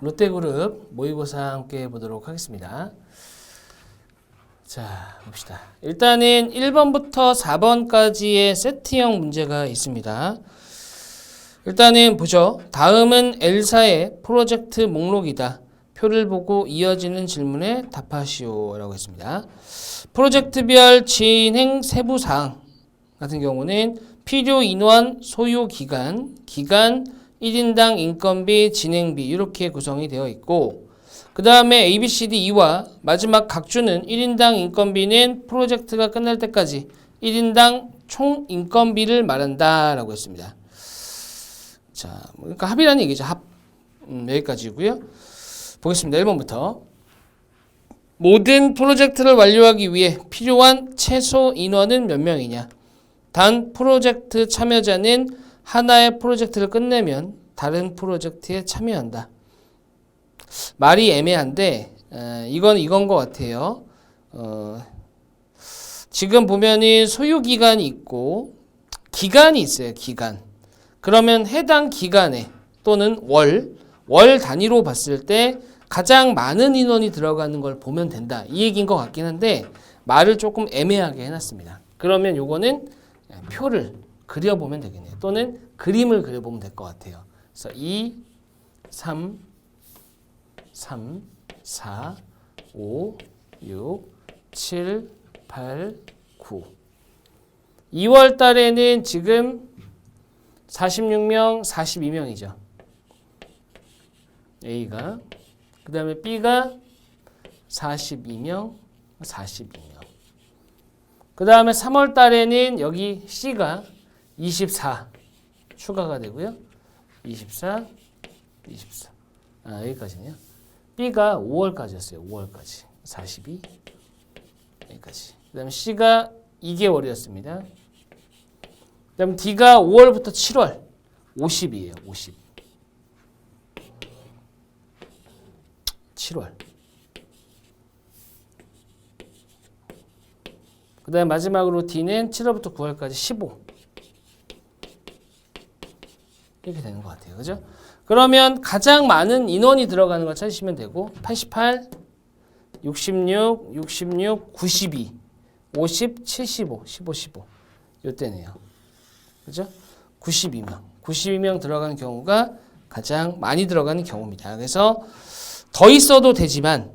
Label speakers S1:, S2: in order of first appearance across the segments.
S1: 롯데그룹 모의고사 함께 보도록 하겠습니다. 자, 봅시다. 일단은 1번부터 4번까지의 세트형 문제가 있습니다. 일단은 보죠. 다음은 L사의 프로젝트 목록이다. 표를 보고 이어지는 질문에 답하시오 라고 했습니다. 프로젝트별 진행 세부사항 같은 경우는 필요 인원, 소요 기간, 1인당 인건비, 진행비 이렇게 구성이 되어 있고 그 다음에 A, B, C, D, E와 마지막 각주는 1인당 인건비는 프로젝트가 끝날 때까지 1인당 총 인건비를 말한다 라고 했습니다. 자, 그러니까 합이라는 얘기죠. 합. 여기까지고요. 보겠습니다. 1번부터. 모든 프로젝트를 완료하기 위해 필요한 최소 인원은 몇 명이냐? 단 프로젝트 참여자는 하나의 프로젝트를 끝내면 다른 프로젝트에 참여한다. 말이 애매한데 이건 것 같아요. 지금 보면은 소요 기간이 있고 기간이 있어요. 기간. 그러면 해당 기간에 또는 월 단위로 봤을 때 가장 많은 인원이 들어가는 걸 보면 된다. 이 얘기인 것 같긴 한데 말을 조금 애매하게 해놨습니다. 그러면 요거는 표를 그려보면 되겠네요. 또는 그림을 그려보면 될 것 같아요. 그래서 2, 3, 4, 5, 6, 7, 8, 9 2월 달에는 지금 46명, 42명이죠. A가. 그 다음에 B가 42명, 42명. 그 다음에 3월 달에는 여기 C가 24 추가가 되고요. 24. 여기까지네요. B가 5월까지였어요. 5월까지. 42. 여기까지. 그 다음에 C가 2개월이었습니다. 그 다음에 D가 5월부터 7월. 50이에요. 50. 7월. 그 다음에 마지막으로 D는 7월부터 9월까지 15. 이렇게 되는 것 같아요. 그죠? 그러면 가장 많은 인원이 들어가는 걸 찾으시면 되고 88, 66, 92, 50, 75, 15. 요때네요. 그죠? 92명 들어가는 경우가 가장 많이 들어가는 경우입니다. 그래서 더 있어도 되지만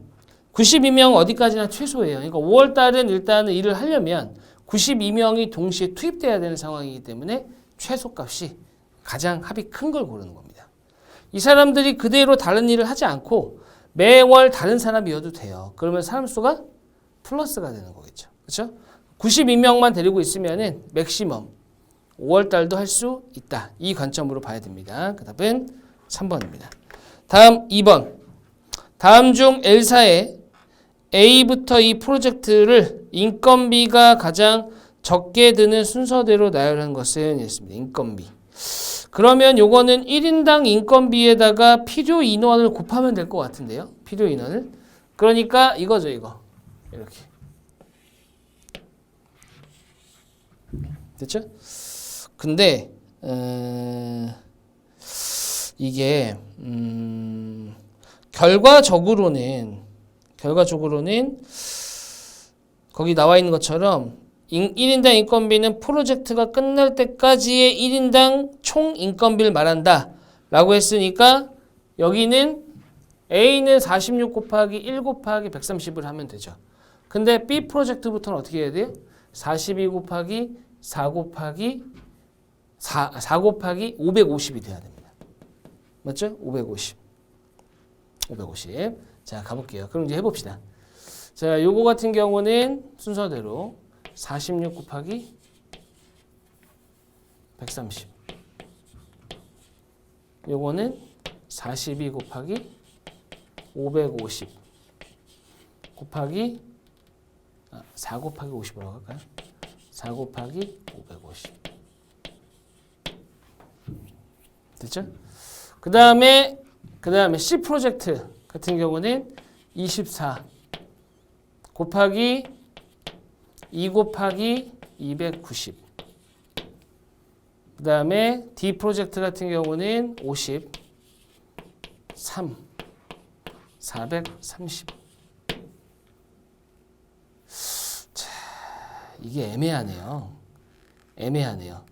S1: 92명 어디까지나 최소예요. 그러니까 5월 달은 일단은 일을 하려면 92명이 동시에 투입돼야 되는 상황이기 때문에 최소값이 가장 합이 큰 걸 고르는 겁니다. 이 사람들이 그대로 다른 일을 하지 않고 매월 다른 사람이어도 돼요. 그러면 사람 수가 플러스가 되는 거겠죠. 그렇죠? 92명만 데리고 있으면은 맥시멈 5월 달도 할 수 있다. 이 관점으로 봐야 됩니다. 그 답은 3번입니다. 다음 2번. 다음 중 L사의 A부터 이 프로젝트를 인건비가 가장 적게 드는 순서대로 나열한 것은 있습니다. 인건비. 그러면 요거는 1인당 인건비에다가 필요 인원을 곱하면 될 것 같은데요. 필요 인원을. 그러니까 이거죠. 이거. 이렇게. 됐죠? 근데 이게 결과적으로는 거기 나와 있는 것처럼 1인당 인건비는 프로젝트가 끝날 때까지의 1인당 총 인건비를 말한다 라고 했으니까 여기는 A는 46 곱하기 1 곱하기 130을 하면 되죠. 근데 B 프로젝트부터는 어떻게 해야 돼요? 42 곱하기 4 곱하기 550이 돼야 됩니다. 맞죠? 550. 자, 가볼게요. 그럼 이제 해봅시다. 자, 요거 같은 경우는 순서대로 46 곱하기 130. 요거는 42 곱하기 550 곱하기 4 곱하기 50으로 할까요? 4 곱하기 550. 됐죠? 그 다음에 C 프로젝트 같은 경우는 24 곱하기 2 곱하기 290. 그 다음에 D 프로젝트 같은 경우는 53 430. 자, 이게 애매하네요. 애매하네요.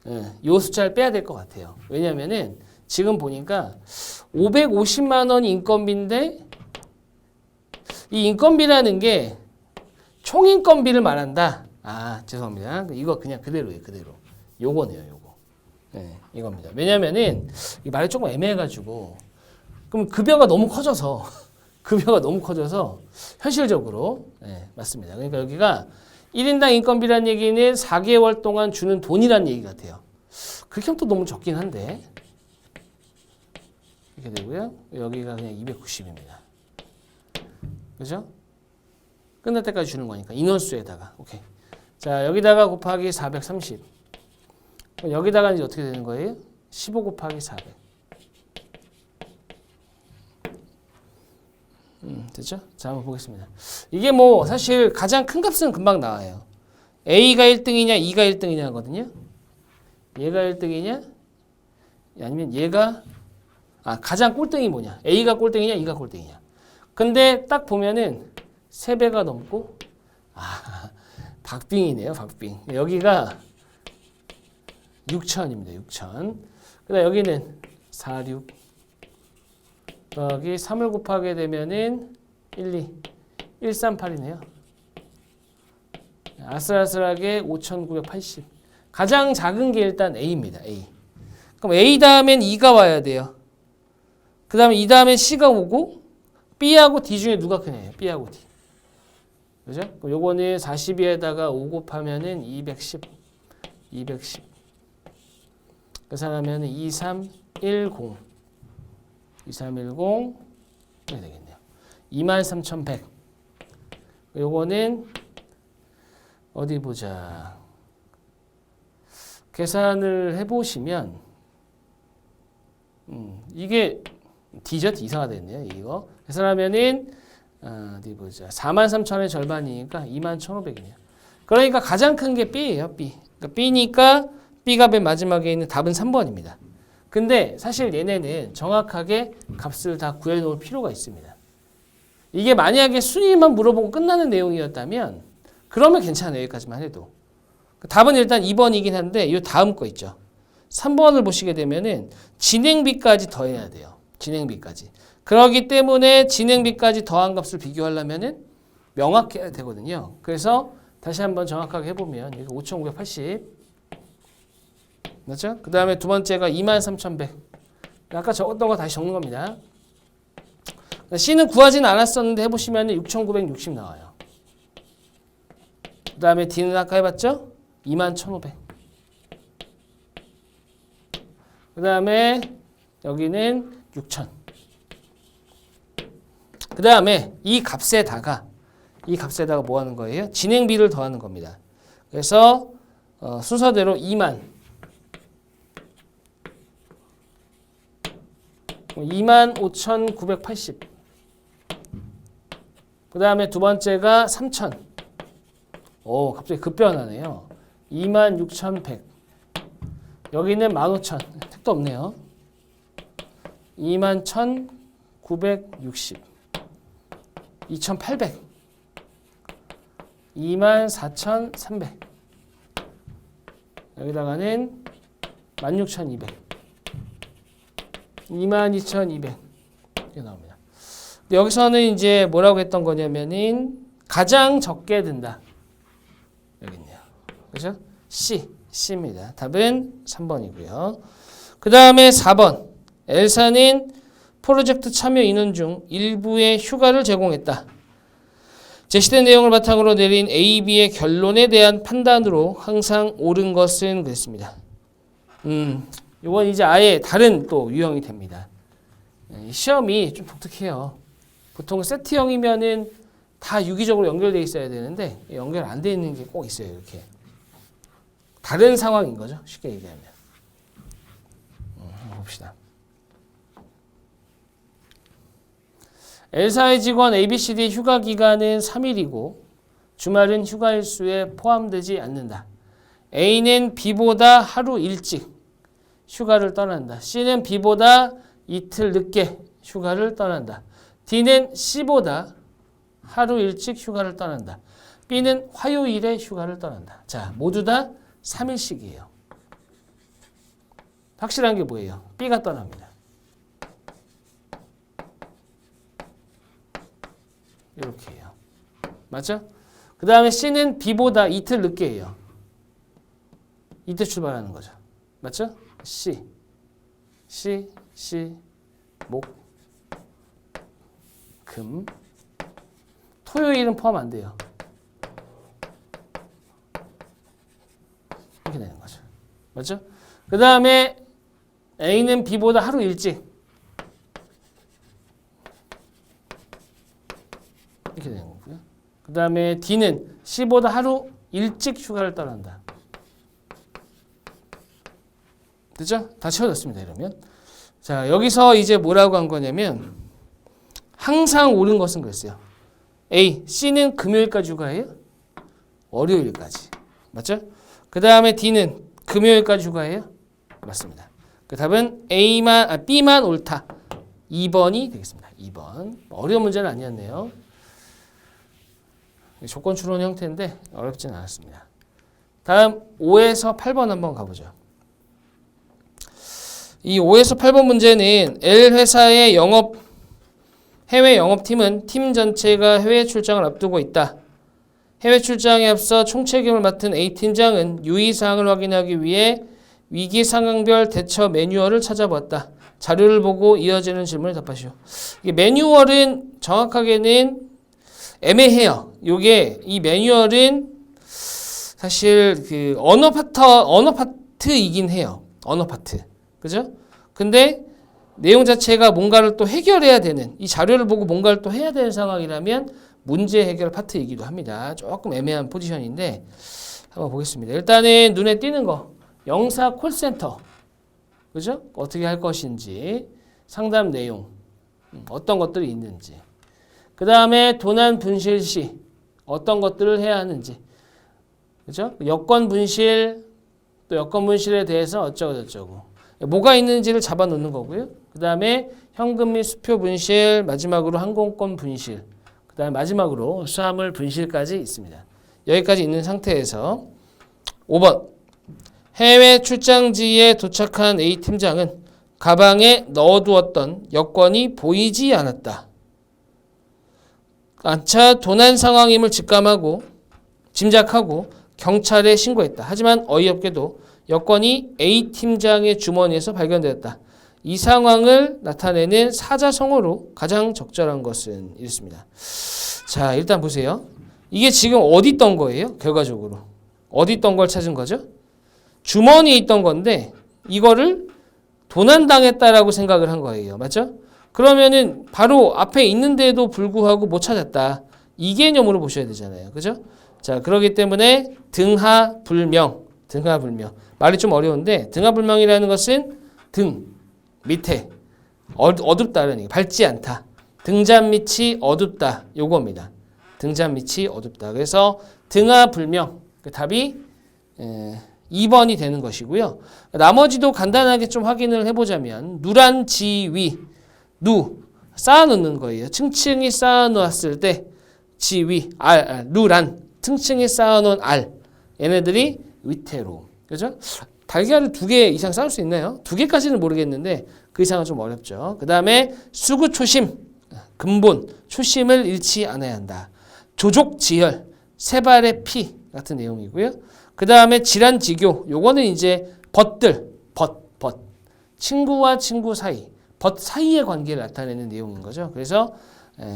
S1: 예, 이 숫자를 빼야 될 것 같아요. 왜냐면은 지금 보니까 550만 원 인건비인데 이 인건비라는 게 총인건비를 말한다. 아, 죄송합니다. 이거 그냥 그대로예요. 그대로. 요거네요. 요거. 네, 이겁니다. 왜냐면은 이 말이 조금 애매해가지고 그럼 급여가 너무 커져서 급여가 너무 커져서 현실적으로 네, 맞습니다. 그러니까 여기가 1인당 인건비라는 얘기는 4개월 동안 주는 돈이라는 얘기 같아요. 그렇게 하면 또 너무 적긴 한데 이렇게 되고요. 여기가 그냥 290입니다. 그죠? 끝날 때까지 주는 거니까 인원수에다가 오케이. 자, 여기다가 곱하기 430. 여기다가 이제 어떻게 되는 거예요? 15 곱하기 400. 됐죠? 자, 한번 보겠습니다. 이게 뭐 사실 가장 큰 값은 금방 나와요. A가 1등이냐, 2가 1등이냐 하거든요. 얘가 1등이냐, 아니면 얘가 가장 꼴등이 뭐냐? A가 꼴등이냐, 2가 꼴등이냐. 근데 딱 보면은 3배가 넘고 박빙이네요. 박빙. 여기가 6천입니다. 6천. 그다음 여기는 46 더하기 3을 곱하게 되면은 138이네요. 아슬아슬하게 5,980. 가장 작은 게 일단 A입니다. A. 그럼 A 다음엔 2가 와야 돼요. 그 다음에 이 다음엔 C가 오고 B하고 D 중에 누가 크냐요? B하고 D. 그죠? 그럼 요거는 42에다가 5 곱하면은 210. 210. 계산하면은 2310. 2310. 이렇게 되겠네요. 23,100. 요거는 어디 보자. 계산을 해보시면 이게 D죠? D사가 됐네요. 이거 계산하면은 어디 보자. 43,000의 절반이니까 21,500이네요. 그러니까 가장 큰 게 B예요. B. 그러니까 B니까 B가 맨 마지막에 있는 답은 3번입니다. 근데 사실 얘네는 정확하게 값을 다 구해놓을 필요가 있습니다. 이게 만약에 순위만 물어보고 끝나는 내용이었다면 그러면 괜찮아요. 여기까지만 해도. 답은 일단 2번이긴 한데 이 다음 거 있죠. 3번을 보시게 되면은 진행비까지 더해야 돼요. 진행비까지. 그렇기 때문에 진행비까지 더한 값을 비교하려면은 명확해야 되거든요. 그래서 다시 한번 정확하게 해보면 여기 5,980 맞죠? 그 다음에 두 번째가 23,100. 아까 적었던 거 다시 적는 겁니다. C는 구하지는 않았었는데 해보시면 6,960 나와요. 그 다음에 D는 아까 해봤죠? 21,500. 그 다음에 여기는 6,000. 그 다음에 이 값에다가 뭐 하는 거예요? 진행비를 더하는 겁니다. 그래서 순서대로 25,980. 그 다음에 두 번째가 3,000. 오, 갑자기 급변하네요. 26,100. 여기는 15,000. 택도 없네요. 21,960. 2,800. 24,300. 여기다가는 16,200. 22,200. 이렇게 나옵니다. 근데 여기서는 이제 뭐라고 했던 거냐면은 가장 적게 든다. 여기 있네요. 그죠? C입니다. 답은 3번이고요. 그 다음에 4번. L사는 프로젝트 참여 인원 중 일부의 휴가를 제공했다. 제시된 내용을 바탕으로 내린 A, B의 결론에 대한 판단으로 항상 옳은 것은 그랬습니다. 이건 이제 아예 다른 또 유형이 됩니다. 시험이 좀 독특해요. 보통 세트형이면은 다 유기적으로 연결되어 있어야 되는데 연결 안 되어 있는 게 꼭 있어요. 이렇게 다른 상황인 거죠. 쉽게 얘기하면. 한번 봅시다. L사의 직원 ABCD 휴가 기간은 3일이고 주말은 휴가 일수에 포함되지 않는다. A는 B보다 하루 일찍 휴가를 떠난다. C는 B보다 이틀 늦게 휴가를 떠난다. D는 C보다 하루 일찍 휴가를 떠난다. B는 화요일에 휴가를 떠난다. 자, 모두 다 3일씩이에요. 확실한 게 뭐예요? B가 떠납니다. 이렇게 해요. 맞죠? 그 다음에 C는 B보다 이틀 늦게 해요. 이때 출발하는 거죠. 맞죠? C, 목, 금, 토요일은 포함 안 돼요. 이렇게 되는 거죠. 맞죠? 그 다음에 A는 B보다 하루 일찍. 이렇게 되는 거고요. 그 다음에 D는 C보다 하루 일찍 휴가를 떠난다. 됐죠? 다 채워졌습니다. 이러면. 자, 여기서 이제 뭐라고 한 거냐면 항상 옳은 것은 그랬어요. A, C는 금요일까지 휴가해요? 월요일까지. 맞죠? 그 다음에 D는 금요일까지 휴가해요? 맞습니다. 그 답은 B만 옳다. 2번이 되겠습니다. 2번. 어려운 문제는 아니었네요. 조건 추론 형태인데 어렵진 않았습니다. 다음 5에서 8번 한번 가보죠. 이 5에서 8번 문제는 L 회사의 해외 영업팀은 팀 전체가 해외 출장을 앞두고 있다. 해외 출장에 앞서 총책임을 맡은 A 팀장은 유의사항을 확인하기 위해 위기 상황별 대처 매뉴얼을 찾아보았다. 자료를 보고 이어지는 질문을 답하시오. 이게 매뉴얼은 정확하게는 애매해요. 이 매뉴얼은 사실 그 언어 파트이긴 해요. 언어 파트. 그죠? 근데 내용 자체가 뭔가를 또 해결해야 되는, 이 자료를 보고 뭔가를 또 해야 되는 상황이라면 문제 해결 파트이기도 합니다. 조금 애매한 포지션인데 한번 보겠습니다. 일단은 눈에 띄는 거, 영사 콜센터, 그죠? 어떻게 할 것인지, 상담 내용, 어떤 것들이 있는지, 그 다음에 도난 분실 시 어떤 것들을 해야 하는지, 그죠? 여권 분실, 또 여권 분실에 대해서 어쩌고 저쩌고 뭐가 있는지를 잡아놓는 거고요. 그 다음에 현금 및 수표 분실, 마지막으로 항공권 분실, 그 다음에 마지막으로 수화물 분실까지 있습니다. 여기까지 있는 상태에서 5번 해외 출장지에 도착한 A 팀장은 가방에 넣어두었던 여권이 보이지 않았다. 안차 도난 상황임을 짐작하고 경찰에 신고했다. 하지만 어이없게도 여권이 A 팀장의 주머니에서 발견되었다. 이 상황을 나타내는 사자성어로 가장 적절한 것은 이렇습니다. 자, 일단 보세요. 이게 지금 어디 있던 거예요? 결과적으로. 어디 있던 걸 찾은 거죠? 주머니에 있던 건데 이거를 도난당했다라고 생각을 한 거예요. 맞죠? 그러면은 바로 앞에 있는데도 불구하고 못 찾았다. 이 개념으로 보셔야 되잖아요. 그죠? 자, 그렇기 때문에 등하불명. 말이 좀 어려운데 등하불명이라는 것은 등, 밑에 어둡다는 얘기. 밝지 않다. 등잔밑이 어둡다. 요겁니다. 등잔밑이 어둡다. 그래서 등하불명. 그 답이 2번이 되는 것이고요. 나머지도 간단하게 좀 확인을 해보자면 누란 지위, 쌓아놓는 거예요. 층층이 쌓아놓았을 때 지위, 누란, 층층이 쌓아놓은 얘네들이 위태로움. 그죠? 달걀을 2개 이상 쌓을 수 있나요? 2개까지는 모르겠는데 그 이상은 좀 어렵죠. 그 다음에 수구초심, 근본, 초심을 잃지 않아야 한다. 조족지혈, 세발의 피 같은 내용이고요. 그 다음에 질환지교, 요거는 이제 벗. 친구와 친구 사이, 벗 사이의 관계를 나타내는 내용인 거죠. 그래서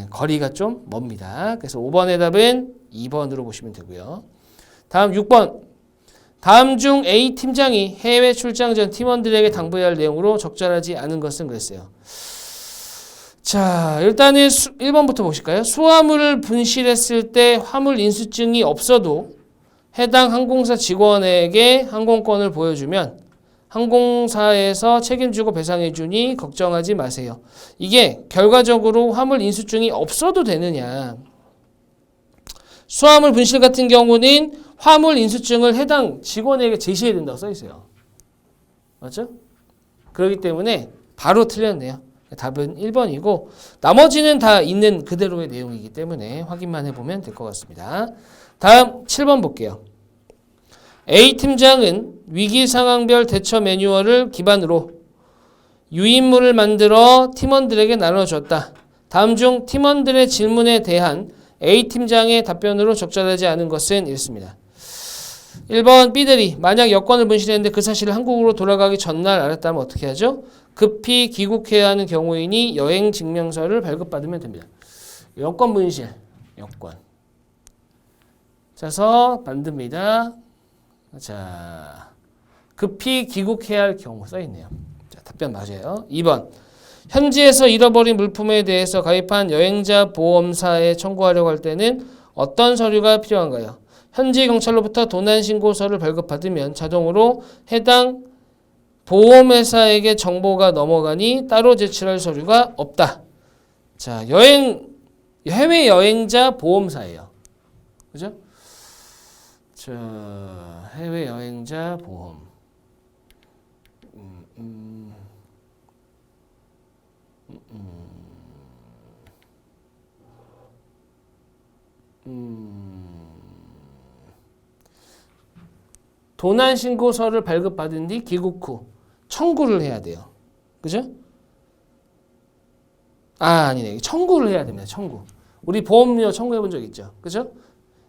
S1: 거리가 좀 멉니다. 그래서 5번의 답은 2번으로 보시면 되고요. 다음 6번. 다음 중 A 팀장이 해외 출장 전 팀원들에게 당부해야 할 내용으로 적절하지 않은 것은 그랬어요. 자, 일단은 1번부터 보실까요? 수화물을 분실했을 때 화물 인수증이 없어도 해당 항공사 직원에게 항공권을 보여주면 항공사에서 책임지고 배상해주니 걱정하지 마세요. 이게 결과적으로 화물 인수증이 없어도 되느냐. 수화물 분실 같은 경우는 화물 인수증을 해당 직원에게 제시해야 된다고 써 있어요. 맞죠? 그렇기 때문에 바로 틀렸네요. 답은 1번이고 나머지는 다 있는 그대로의 내용이기 때문에 확인만 해보면 될 것 같습니다. 다음 7번 볼게요. A팀장은 위기 상황별 대처 매뉴얼을 기반으로 유인물을 만들어 팀원들에게 나눠줬다. 다음 중 팀원들의 질문에 대한 A팀장의 답변으로 적절하지 않은 것은 이렇습니다. 1번 B들이 만약 여권을 분실했는데 그 사실을 한국으로 돌아가기 전날 알았다면 어떻게 하죠? 급히 귀국해야 하는 경우이니 여행 증명서를 발급받으면 됩니다. 여권 분실, 여권. 자서 만듭니다. 자, 급히 귀국해야 할 경우 써있네요. 자, 답변 맞아요. 2번 현지에서 잃어버린 물품에 대해서 가입한 여행자 보험사에 청구하려고 할 때는 어떤 서류가 필요한가요? 현지 경찰로부터 도난 신고서를 발급받으면 자동으로 해당 보험회사에게 정보가 넘어가니 따로 제출할 서류가 없다. 자, 해외 여행자 보험사예요. 그죠? 자, 해외 여행자 보험. 도난 신고서를 발급받은 뒤 귀국 후 청구를 해야 돼요. 그죠? 아니네. 청구를 해야 됩니다. 청구. 우리 보험료 청구해 본 적 있죠? 그죠?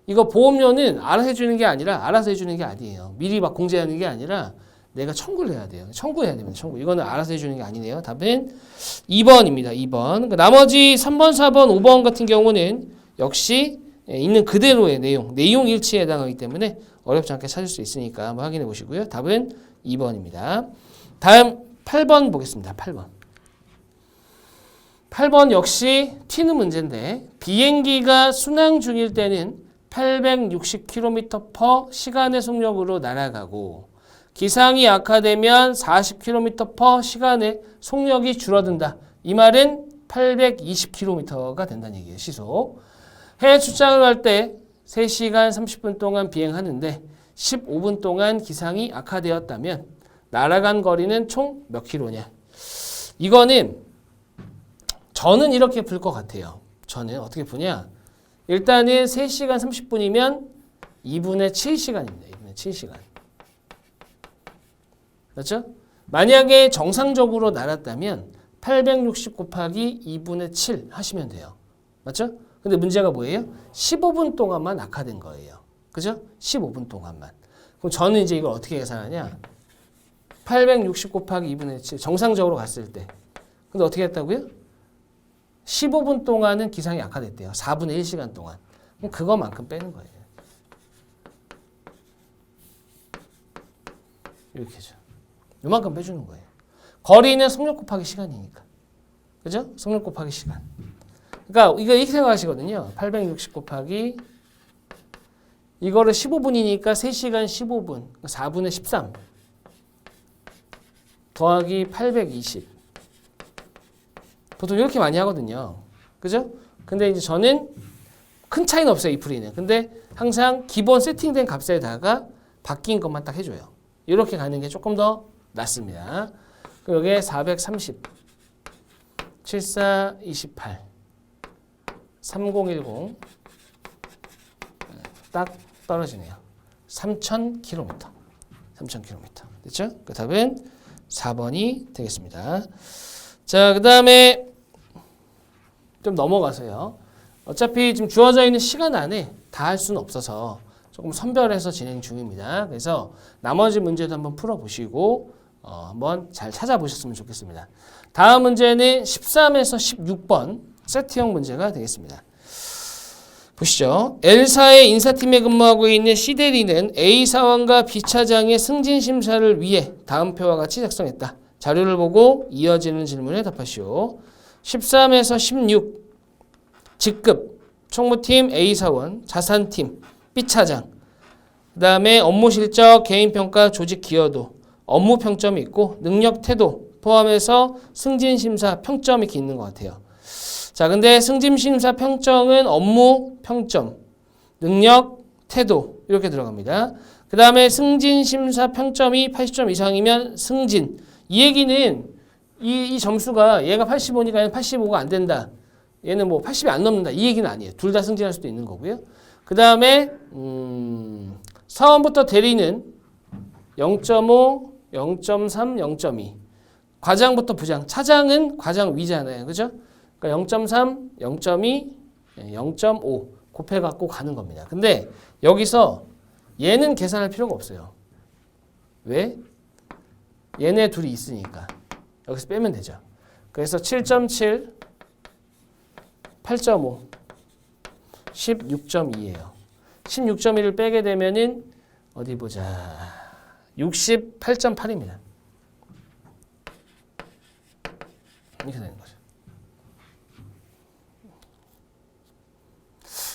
S1: 이거 보험료는 알아서 해주는 게 아니라 알아서 해주는 게 아니에요. 미리 막 공제하는 게 아니라 내가 청구를 해야 돼요. 청구해야 됩니다. 청구. 이거는 알아서 해주는 게 아니네요. 답은 2번입니다. 2번. 나머지 3번, 4번, 5번 같은 경우는 역시 있는 그대로의 내용 일치에 해당하기 때문에 어렵지 않게 찾을 수 있으니까 한번 확인해 보시고요. 답은 2번입니다. 다음 8번 보겠습니다. 8번. 8번 역시 튀는 문제인데 비행기가 순항 중일 때는 860km/시간의 속력으로 날아가고 기상이 악화되면 40km/시간의 속력이 줄어든다. 이 말은 820km가 된다는 얘기예요. 시속. 해외 출장을 갈 때 3시간 30분 동안 비행하는데 15분 동안 기상이 악화되었다면 날아간 거리는 총 몇 킬로냐. 이거는 저는 이렇게 풀 것 같아요. 저는 어떻게 푸냐. 일단은 3시간 30분이면 2분의 7시간입니다. 2분의 7시간. 그렇죠? 만약에 정상적으로 날았다면 860 곱하기 2분의 7 하시면 돼요. 맞죠? 근데 문제가 뭐예요? 15분 동안만 악화된 거예요. 그죠? 15분 동안만. 그럼 저는 이제 이걸 어떻게 계산하냐? 860 곱하기 2분의 7 정상적으로 갔을 때. 근데 어떻게 했다고요? 15분 동안은 기상이 악화됐대요. 4분의 1시간 동안. 그럼 그거만큼 빼는 거예요. 이렇게 죠. 요만큼 빼주는 거예요. 거리는 속력 곱하기 시간이니까. 그죠? 속력 곱하기 시간. 그러니까 이거 이렇게 생각하시거든요. 860 곱하기 이거를 15분이니까 3시간 15분 4분의 13 더하기 820 보통 이렇게 많이 하거든요. 그죠? 근데 이제 저는 큰 차이는 없어요. 이 풀이는. 근데 항상 기본 세팅된 값에다가 바뀐 것만 딱 해줘요. 이렇게 가는 게 조금 더 낫습니다. 그리고 여기에 430 74 28 3010 딱 떨어지네요. 3000km. 3000km. 됐죠? 그 답은 4번이 되겠습니다. 자, 그 다음에 좀 넘어가서요. 어차피 지금 주어져 있는 시간 안에 다 할 수는 없어서 조금 선별해서 진행 중입니다. 그래서 나머지 문제도 한번 풀어보시고 한번 잘 찾아보셨으면 좋겠습니다. 다음 문제는 13에서 16번 세트형 문제가 되겠습니다. 보시죠. L사의 인사팀에 근무하고 있는 C대리는 A사원과 B차장의 승진 심사를 위해 다음 표와 같이 작성했다. 자료를 보고 이어지는 질문에 답하시오. 13에서 16 직급 총무팀 A사원, 자산팀 B차장, 그 다음에 업무 실적, 개인평가, 조직 기여도, 업무 평점이 있고 능력, 태도 포함해서 승진 심사 평점이 이렇게 있는 것 같아요. 자, 근데 승진 심사 평점은 업무 평점, 능력, 태도 이렇게 들어갑니다. 그 다음에 승진 심사 평점이 80점 이상이면 승진. 이 얘기는 이 점수가 얘가 85니까 얘는 85가 안 된다. 얘는 뭐 80이 안 넘는다. 이 얘기는 아니에요. 둘 다 승진할 수도 있는 거고요. 그 다음에 사원부터 대리는 0.5, 0.3, 0.2. 과장부터 부장. 차장은 과장 위잖아요. 그죠? 그러니까 0.3, 0.2, 0.5 곱해갖고 가는 겁니다. 근데 여기서 얘는 계산할 필요가 없어요. 왜? 얘네 둘이 있으니까. 여기서 빼면 되죠. 그래서 7.7, 8.5, 16.2예요. 16.1을 빼게 되면은 어디 보자. 68.8입니다. 이렇게 되는 거죠.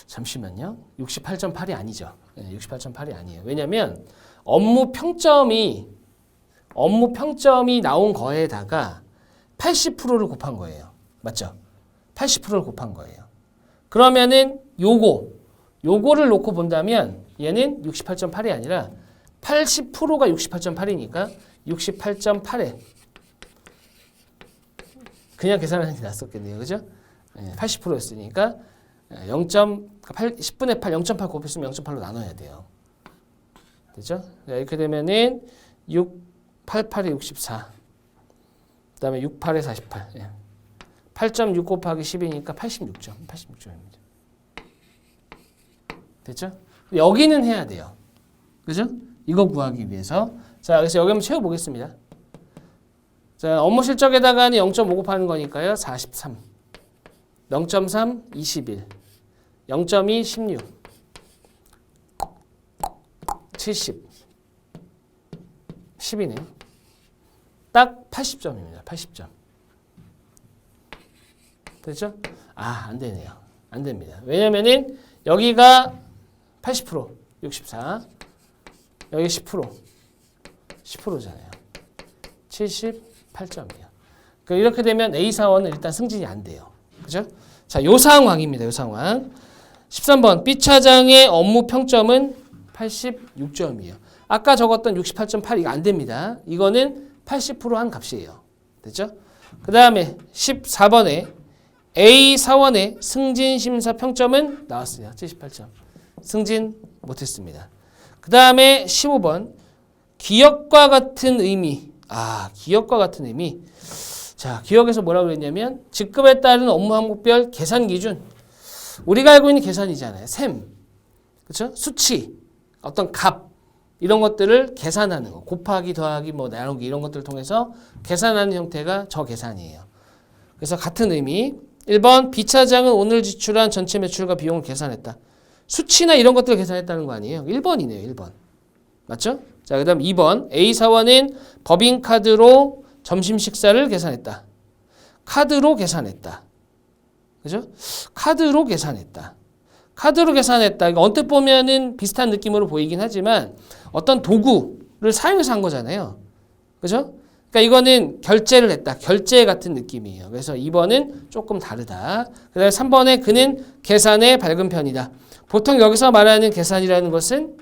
S1: 잠시만요. 68.8이 아니죠. 68.8이 아니에요. 왜냐면 업무 평점이 나온 거에다가 80%를 곱한 거예요. 맞죠? 80%를 곱한 거예요. 그러면은 요거를 놓고 본다면 얘는 68.8이 아니라 80%가 68.8이니까 68.8에 그냥 계산하는 게 낫었겠네요. 그죠? 80%였으니까 10분의 8, 0.8 곱했으면 0.8로 나눠야 돼요. 되죠? 이렇게 되면은 88에 64. 그 다음에 68에 48. 8.6 곱하기 10이니까 86점. 86점입니다. 됐죠? 여기는 해야 돼요. 그죠? 이거 구하기 위해서. 자, 그래서 여기 한번 채워보겠습니다. 자, 업무 실적에다가는 0.5 곱하는 거니까요. 43. 0.3, 21. 0.2, 16. 70. 10이네요. 딱 80점입니다. 80점. 됐죠? 아, 안 되네요. 안 됩니다. 왜냐면은 여기가 80%, 64. 여기 10%. 10%잖아요. 78점이에요. 이렇게 되면 A사원은 일단 승진이 안 돼요. 그죠? 자, 요 상황입니다. 요 상황. 13번. B차장의 업무 평점은 86점이에요. 아까 적었던 68.8 이거 안 됩니다. 이거는 80%한 값이에요. 됐죠? 그 다음에 14번에 A사원의 승진심사 평점은 나왔어요. 78점. 승진 못했습니다. 그 다음에 15번. 기억과 같은 의미. 기억과 같은 의미. 자, 기억에서 뭐라고 그랬냐면 직급에 따른 업무 항목별 계산 기준. 우리가 알고 있는 계산이잖아요. 셈. 그렇죠? 수치. 어떤 값. 이런 것들을 계산하는 거. 곱하기, 더하기, 나누기 이런 것들을 통해서 계산하는 형태가 저 계산이에요. 그래서 같은 의미. 1번 B차장은 오늘 지출한 전체 매출과 비용을 계산했다. 수치나 이런 것들을 계산했다는 거 아니에요. 1번이네요. 1번. 맞죠? 자, 그 다음 2번. A사원은 법인카드로 점심 식사를 계산했다. 카드로 계산했다. 그죠? 카드로 계산했다. 카드로 계산했다. 이거 언뜻 보면은 비슷한 느낌으로 보이긴 하지만 어떤 도구를 사용해서 한 거잖아요. 그죠? 그러니까 이거는 결제를 했다. 결제 같은 느낌이에요. 그래서 2번은 조금 다르다. 그 다음에 3번에 그는 계산에 밝은 편이다. 보통 여기서 말하는 계산이라는 것은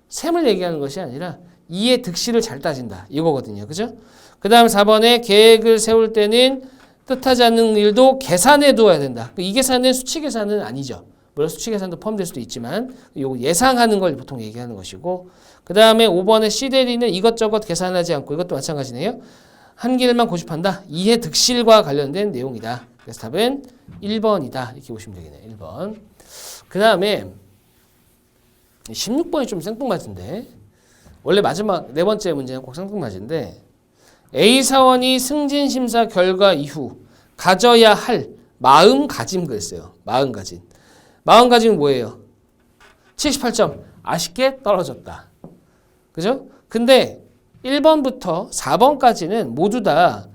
S1: 셈을 얘기하는 것이 아니라 이해 득실을 잘 따진다. 이거거든요. 그죠? 그 다음 4번에 계획을 세울 때는 뜻하지 않는 일도 계산해 두어야 된다. 이 계산은 수치 계산은 아니죠. 물론 수치 계산도 포함될 수도 있지만 요거 예상하는 걸 보통 얘기하는 것이고, 그 다음에 5번에 C대리는 이것저것 계산하지 않고, 이것도 마찬가지네요. 한 길만 고집한다. 이해 득실과 관련된 내용이다. 그래서 답은 1번이다. 이렇게 보시면 되겠네요. 1번. 그 다음에 16번이 좀 생뚱맞은데, 원래 마지막 네 번째 문제는 꼭 생뚱맞은데, A사원이 승진심사 결과 이후 가져야 할 마음가짐 그랬어요. 마음가짐. 마음가짐은 뭐예요? 78점. 아쉽게 떨어졌다. 그죠? 근데 1번부터 4번까지는 모두 다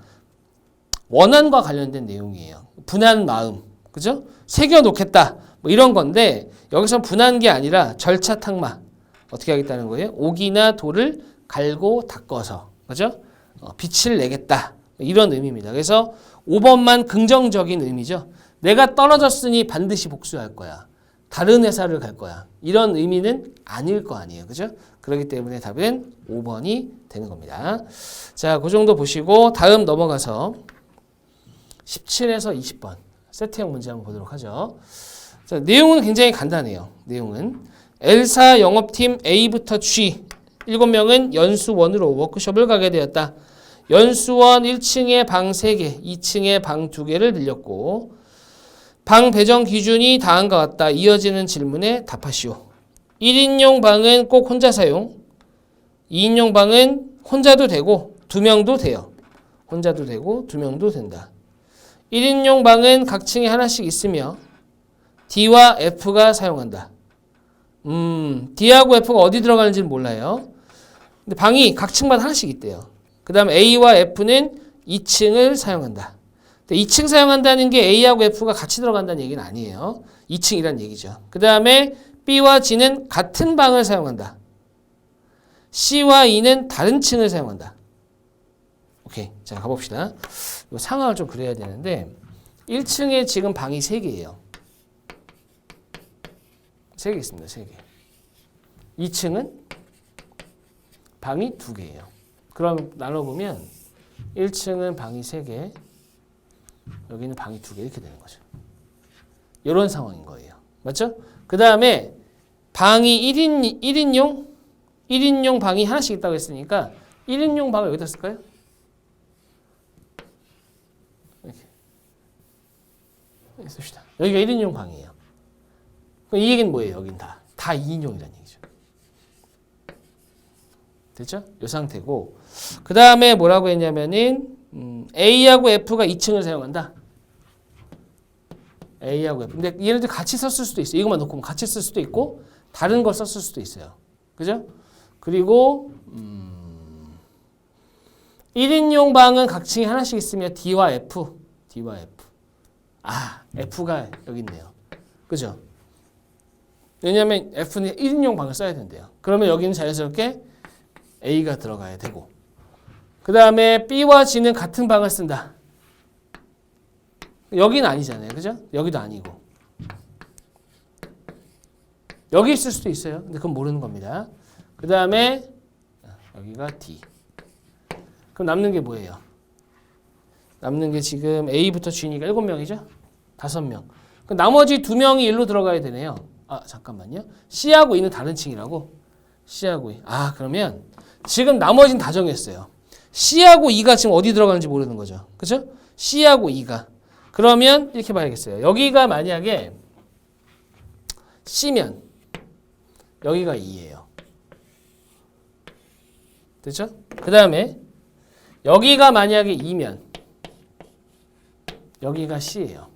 S1: 원한과 관련된 내용이에요. 분한 마음. 그죠? 새겨놓겠다. 이런 건데, 여기서 분한 게 아니라 절차 탁마. 어떻게 하겠다는 거예요? 옥이나 돌을 갈고 닦아서. 그죠? 빛을 내겠다. 이런 의미입니다. 그래서 5번만 긍정적인 의미죠. 내가 떨어졌으니 반드시 복수할 거야. 다른 회사를 갈 거야. 이런 의미는 아닐 거 아니에요. 그죠? 그렇기 때문에 답은 5번이 되는 겁니다. 자, 그 정도 보시고 다음 넘어가서 17에서 20번 세트형 문제 한번 보도록 하죠. 자, 내용은 굉장히 간단해요. 내용은 L사 영업팀 A부터 G 7명은 연수원으로 워크숍을 가게 되었다. 연수원 1층에 방 3개, 2층에 방 2개를 빌렸고 방 배정 기준이 다음과 같다. 이어지는 질문에 답하시오. 1인용 방은 꼭 혼자 사용, 2인용 방은 혼자도 되고 2명도 돼요. 혼자도 되고 2명도 된다. 1인용 방은 각 층에 하나씩 있으며 D와 F가 사용한다. D하고 F가 어디 들어가는지는 몰라요. 근데 방이 각 층마다 하나씩 있대요. 그 다음 A와 F는 2층을 사용한다. 2층 사용한다는 게 A하고 F가 같이 들어간다는 얘기는 아니에요. 2층이란 얘기죠. 그 다음에 B와 G는 같은 방을 사용한다. C와 E는 다른 층을 사용한다. 오케이. 자, 가봅시다. 이 상황을 좀 그려야 되는데 1층에 지금 방이 3개예요. 3개 있습니다. 3개. 2층은 방이 2개예요. 그럼 나눠보면 1층은 방이 3개, 여기는 방이 2개 이렇게 되는 거죠. 이런 상황인 거예요. 맞죠? 그 다음에 방이 1인용 방이 하나씩 있다고 했으니까 1인용 방을 여기다 쓸까요? 이렇게 씁시다. 여기가 1인용 방이에요. 그럼 이 얘기는 뭐예요? 여긴 다 2인용이라는 얘기죠. 됐죠? 이 상태고 그 다음에 뭐라고 했냐면은 A하고 F가 2층을 사용한다. A하고 F. 근데 얘네들 같이 썼을 수도 있어요. 이것만 놓고 같이 쓸 수도 있고 다른 걸 썼을 수도 있어요. 그죠? 그리고 1인용 방은 각 층에 하나씩 있으며 D와 F. F가 여기 있네요. 그죠? 왜냐하면 F는 1인용 방을 써야 된대요. 그러면 여기는 자연스럽게 A가 들어가야 되고 그 다음에 B와 G는 같은 방을 쓴다. 여기는 아니잖아요. 그죠? 여기도 아니고 여기 있을 수도 있어요. 근데 그건 모르는 겁니다. 그 다음에 여기가 D. 그럼 남는 게 뭐예요? 남는 게 지금 A부터 G니까 7명이죠? 5명. 그럼 나머지 2명이 일로 들어가야 되네요. 잠깐만요. C하고 E는 다른 층이라고? C하고 E. 그러면 지금 나머지는 다 정했어요. C하고 E가 지금 어디 들어가는지 모르는 거죠. 그죠? C하고 E가. 그러면 이렇게 봐야겠어요. 여기가 만약에 C면 여기가 E예요. 됐죠? 그 다음에 여기가 만약에 E면 여기가 C예요.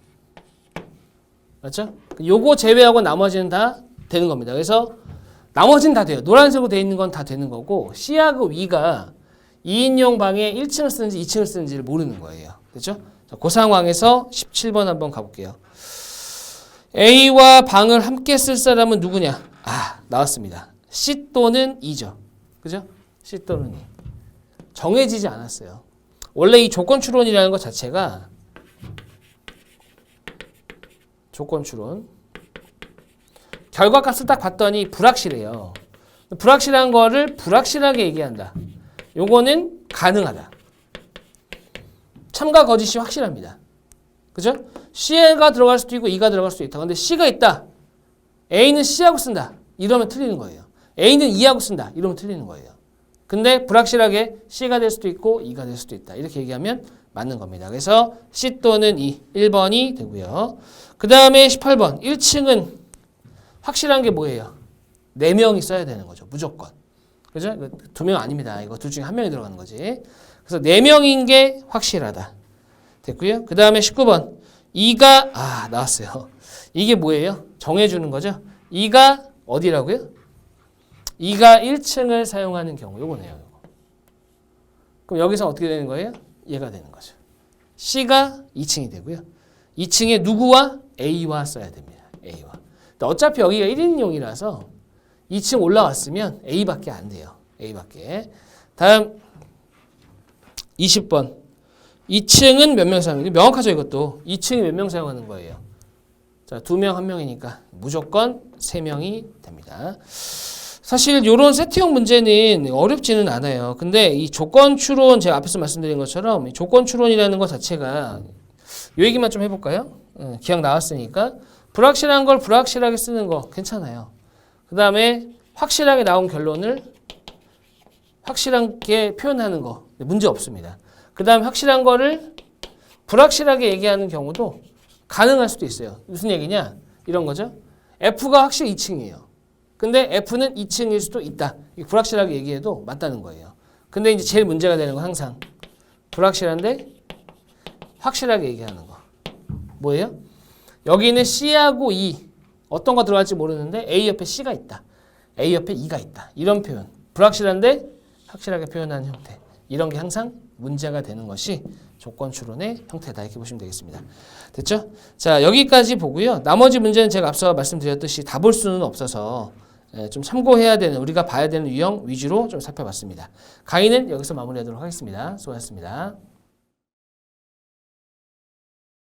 S1: 맞죠? 요거 제외하고 나머지는 다 되는 겁니다. 그래서 나머지는 다 돼요. 노란색으로 되어 있는 건 다 되는 거고 C하고 E가 2인용 방에 1층을 쓰는지 2층을 쓰는지를 모르는 거예요. 그렇죠? 자, 그 상황에서 17번 한번 가볼게요. A와 방을 함께 쓸 사람은 누구냐? 나왔습니다. C 또는 E죠. 그죠? C 또는 E. 정해지지 않았어요. 원래 이 조건 추론이라는 것 자체가 조건 추론 결과값을 딱 봤더니 불확실해요. 불확실한 거를 불확실하게 얘기한다. 요거는 가능하다. 참과 거짓이 확실합니다. 그죠? C가 들어갈 수도 있고 E가 들어갈 수도 있다. 근데 C가 있다. A는 C하고 쓴다. 이러면 틀리는 거예요. A는 E하고 쓴다. 이러면 틀리는 거예요. 근데 불확실하게 C가 될 수도 있고 E가 될 수도 있다. 이렇게 얘기하면 맞는 겁니다. 그래서 C 또는 E 1번이 되고요. 그 다음에 18번 1층은 확실한 게 뭐예요? 4명이 써야 되는 거죠. 무조건. 그죠? 2명 아닙니다. 이거 둘 중에 1명이 들어가는 거지. 그래서 4명인 게 확실하다. 됐고요. 그 다음에 19번. 2가 나왔어요. 이게 뭐예요? 정해주는 거죠. 2가 어디라고요? 2가 1층을 사용하는 경우. 요거네요. 요거. 그럼 여기서 어떻게 되는 거예요? 얘가 되는 거죠. C가 2층이 되고요. 2층에 누구와? A와 써야 됩니다. A와. 어차피 여기가 1인용이라서 2층 올라왔으면 A밖에 안 돼요. A밖에. 다음 20번. 2층은 몇 명 사용하는 거예요? 명확하죠 이것도. 2층이 몇 명 사용하는 거예요? 자, 2명, 1명이니까 무조건 3명이 됩니다. 사실 이런 세트형 문제는 어렵지는 않아요. 근데 이 조건 추론, 제가 앞에서 말씀드린 것처럼 이 조건 추론이라는 것 자체가 이 얘기만 좀 해볼까요? 기억 나왔으니까 불확실한 걸 불확실하게 쓰는 거 괜찮아요. 그 다음에 확실하게 나온 결론을 확실하게 표현하는 거 문제 없습니다. 그 다음에 확실한 거를 불확실하게 얘기하는 경우도 가능할 수도 있어요. 무슨 얘기냐? 이런 거죠. F가 확실히 2층이에요. 근데 F는 2층일 수도 있다. 불확실하게 얘기해도 맞다는 거예요. 근데 이제 제일 문제가 되는 건 항상 불확실한데 확실하게 얘기하는 거. 뭐예요? 여기는 C하고 E 어떤 거 들어갈지 모르는데 A 옆에 C가 있다. A 옆에 E가 있다. 이런 표현. 불확실한데 확실하게 표현하는 형태. 이런 게 항상 문제가 되는 것이 조건 추론의 형태다. 이렇게 보시면 되겠습니다. 됐죠? 자, 여기까지 보고요. 나머지 문제는 제가 앞서 말씀드렸듯이 다 볼 수는 없어서 좀 참고해야 되는, 우리가 봐야 되는 유형 위주로 좀 살펴봤습니다. 강의는 여기서 마무리하도록 하겠습니다. 수고하셨습니다.